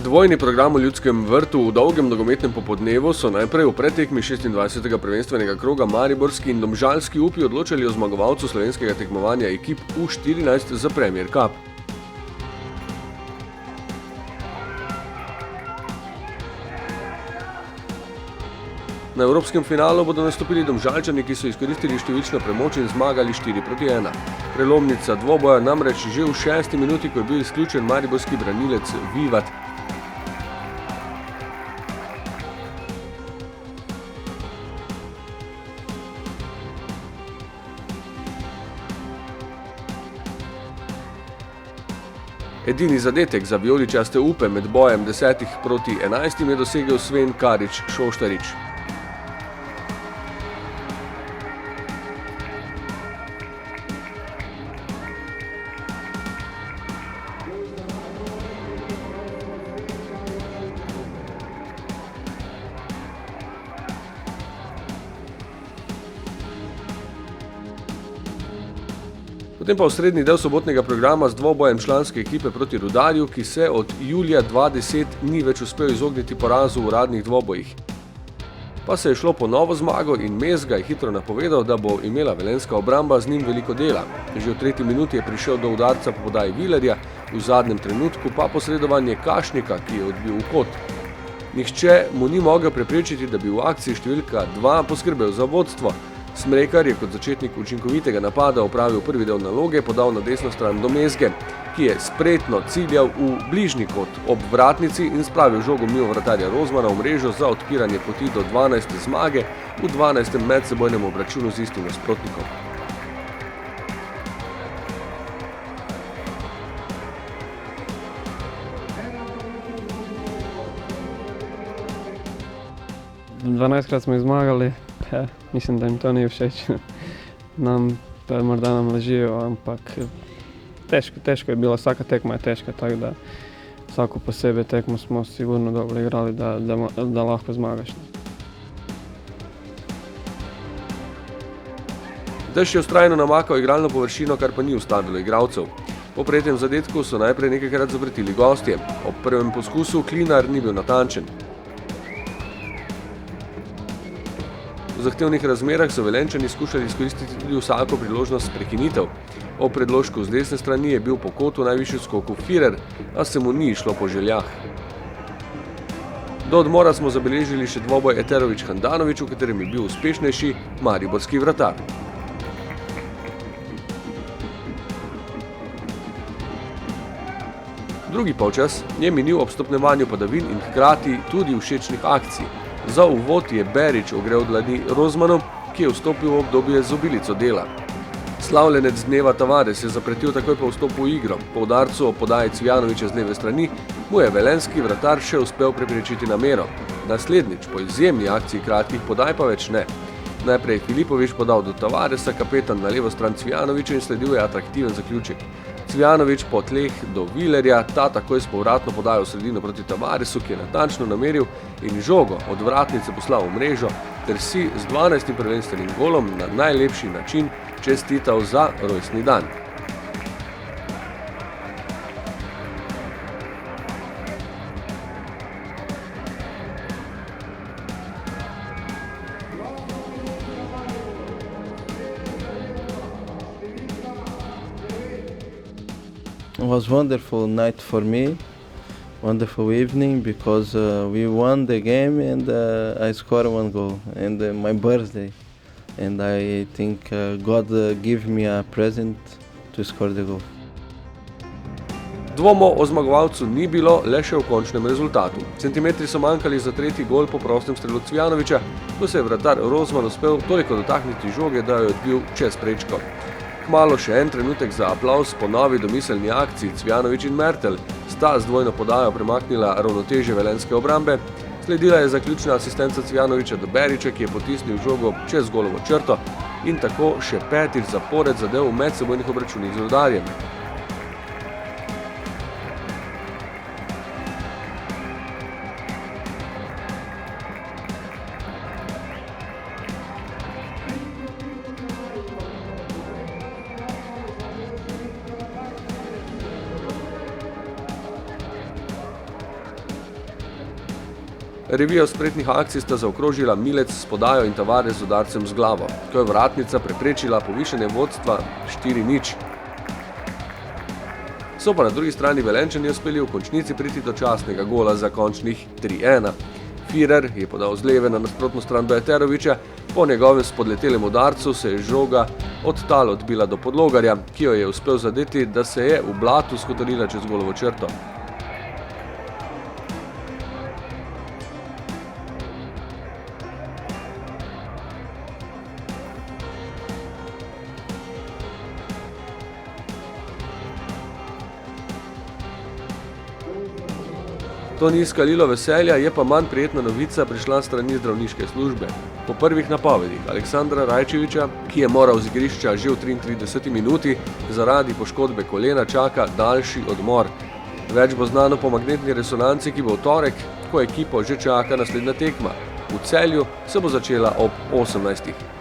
Dvojni program v Ljudskem vrtu v dolgem nogometnem popodnevu so najprej v predtekmi 26. prvenstvenega kroga mariborski in domžalski upi odločali o zmagovalcu slovenskega tekmovanja ekip U14 za Premier Cup. Na evropskem finalu bodo nastopili Domžalčani, ki so izkoristili številčno premoč in zmagali 4-1. Prelomnica dvoboja namreč že v 6. minuti, ko je bil izključen mariborski branilec Vivat. Edini zadetek za vijoličaste upe med bojem 10-11 je dosegel Sven Karič Šoštarič. Potem pa v srednji del sobotnega programa z dvobojem članske ekipe proti Rudarju, ki se od julija 2010 ni več uspel izogniti porazu v uradnih dvobojih. Pa se je šlo po novo zmago in Mezga je hitro napovedal, da bo imela velenjska obramba z njim veliko dela. Že v 3. minuti je prišel do udarca po podaji Vilerja, v zadnjem trenutku pa posredovanje Kašnika, ki je odbil v kot. Nihče mu ni mogel preprečiti, da bi v akciji številka 2 poskrbel za vodstvo. Smrekar je kot začetnik učinkovitega napada opravil prvi del naloge, podal na desno stran do Mezge, ki je spretno ciljal v bližnji kot ob vratnici in spravil žogo mimo vratarja Rozmana v mrežo za odpiranje poti do 12. zmage v 12. medsebojnem obračunu z istim nasprotnikom. Dvanajstkrat smo zmagali. Mislim, da jim to ni všeč. Morda nam lažijo, ampak težko je bilo, vsaka tekma je težka, tako da vsako posebej tekmo smo sigurno dobro igrali, da lahko zmagaš. Dež je vztrajno namakal igralno površino, kar pa ni ustavilo igralcev. Po prejetem zadetku so najprej nekajkrat zavrtili gostje. Ob prvem poskusu Klinar ni bil natančen. V zahtevnih razmerah so Velenjčani skušali izkoristiti tudi vsako priložnost prekinitev. Ob predložku z desne strani je bil po kotu najvišji skoku Firer, a se mu ni išlo po željah. Do odmora smo zabeležili še dvoboj Eterović-Handanović, v katerem je bil uspešnejši mariborski vratar. Drugi polčas je minil ob stopnjevanju padavin in hkrati tudi všečnih akcij. Za uvod je Berić ogrel dlani Rozmanu, ki je vstopil v obdobje z obilico dela. Slavljenec dneva Tavares je zapretil takoj po vstopu v igro. Po udarcu o podaji Cvijanovića z leve strani mu je velenjski vratar še uspel preprečiti namero. Naslednjič po izjemni akciji kratkih podaj pa več ne. Najprej Filipović podal do Tavaresa, kapetan na levo stran Cvijanovića in sledil je atraktiven zaključek. Cvijanović po tleh do Vilerja, ta takoj s povratno podajo v sredino proti Tavaresu, ki je natančno nameril in žogo od vratnice poslal v mrežo, ter si z 12. prvenstvenim golom na najlepši način čestital za rojstni dan. It was a wonderful night for me, wonderful evening, because we won the game and I scored 1 goal, and my birthday, and I think God gave me a present to score the goal. Dvomo o zmagovalcu ni bilo, le še v končnem rezultatu. Centimetri so manjkali za 3. gol po prostem strelu Cvijanovića, ko se je vratar Rozman uspel toliko dotakniti žoge, da jo je odbil čez prečko. Kmalu še en trenutek za aplavz po novi domiselni akciji. Cvijanović in Mertel sta z dvojno podajo premaknila ravnotežje velenjske obrambe. Sledila je zaključna asistenca Cvijanovića do Berića, ki je potisnil žogo čez golovo črto in tako še 5. zapored zadel v medsebojnih obračunih z Rudarjem. Revijo spretnih akcij sta zaokrožila Milec s podajo in Tavares z udarcem z glavo, ko je vratnica preprečila povišanje vodstva 4:0. So pa na drugi strani Velenjčani uspeli v končnici priti do častnega gola za končnih 3:1. Firer je podal z leve na nasprotno stran do Eterovića, po njegovem spodletelem udarcu se je žoga od tal odbila do Podlogarja, ki jo je uspel zadeti, da se je v blatu skotalila čez golovo črto. To ni izkalilo veselja, je pa manj prijetna novica prišla strani zdravniške službe. Po prvih napovedih Aleksandra Rajčevića, ki je moral z igrišča že v 33. minuti, zaradi poškodbe kolena čaka daljši odmor. Več bo znano po magnetni resonanci, ki bo v torek, ko ekipo že čaka naslednja tekma. V Celju se bo začela ob 18.